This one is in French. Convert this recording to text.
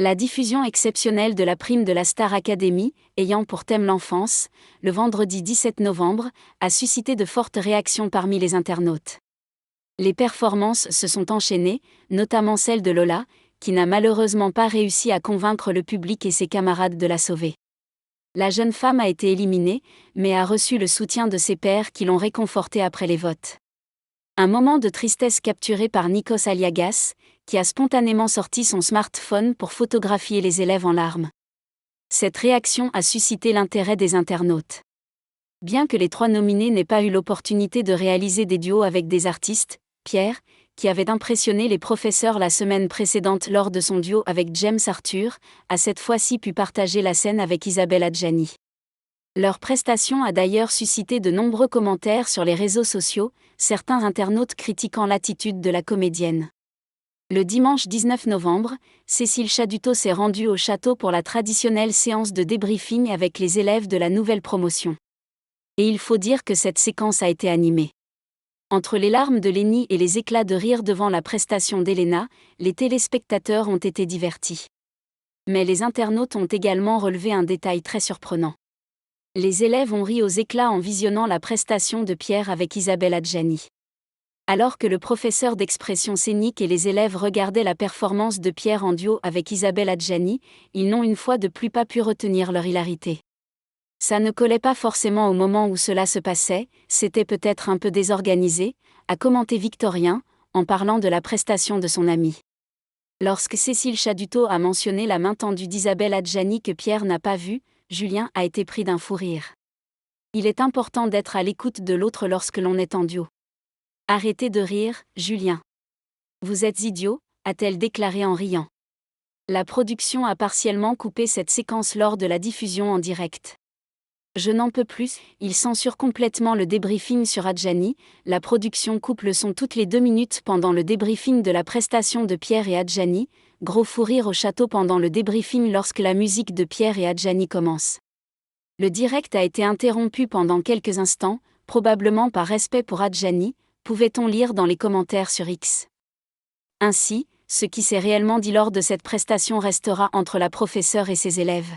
La diffusion exceptionnelle de la prime de la Star Academy, ayant pour thème l'enfance, le vendredi 17 novembre, a suscité de fortes réactions parmi les internautes. Les performances se sont enchaînées, notamment celle de Lola, qui n'a malheureusement pas réussi à convaincre le public et ses camarades de la sauver. La jeune femme a été éliminée, mais a reçu le soutien de ses pairs qui l'ont réconfortée après les votes. Un moment de tristesse capturé par Nikos Aliagas, qui a spontanément sorti son smartphone pour photographier les élèves en larmes. Cette réaction a suscité l'intérêt des internautes. Bien que les 3 nominés n'aient pas eu l'opportunité de réaliser des duos avec des artistes, Pierre, qui avait impressionné les professeurs la semaine précédente lors de son duo avec James Arthur, a cette fois-ci pu partager la scène avec Isabelle Adjani. Leur prestation a d'ailleurs suscité de nombreux commentaires sur les réseaux sociaux, certains internautes critiquant l'attitude de la comédienne. Le dimanche 19 novembre, Cécile Chaduto s'est rendue au château pour la traditionnelle séance de débriefing avec les élèves de la nouvelle promotion. Et il faut dire que cette séquence a été animée. Entre les larmes de Lénie et les éclats de rire devant la prestation d'Elena, les téléspectateurs ont été divertis. Mais les internautes ont également relevé un détail très surprenant. Les élèves ont ri aux éclats en visionnant la prestation de Pierre avec Isabelle Adjani. Alors que le professeur d'expression scénique et les élèves regardaient la performance de Pierre en duo avec Isabelle Adjani, ils n'ont une fois de plus pas pu retenir leur hilarité. Ça ne collait pas forcément au moment où cela se passait, c'était peut-être un peu désorganisé, a commenté Victorien, en parlant de la prestation de son ami. Lorsque Cécile Chaduto a mentionné la main tendue d'Isabelle Adjani que Pierre n'a pas vue, Julien a été pris d'un fou rire. Il est important d'être à l'écoute de l'autre lorsque l'on est en duo. Arrêtez de rire, Julien. Vous êtes idiot, a-t-elle déclaré en riant. La production a partiellement coupé cette séquence lors de la diffusion en direct. Je n'en peux plus, il censure complètement le débriefing sur Adjani, la production coupe le son toutes les 2 minutes pendant le débriefing de la prestation de Pierre et Adjani, gros fou rire au château pendant le débriefing lorsque la musique de Pierre et Adjani commence. Le direct a été interrompu pendant quelques instants, probablement par respect pour Adjani, pouvait-on lire dans les commentaires sur X. Ainsi, ce qui s'est réellement dit lors de cette prestation restera entre la professeure et ses élèves.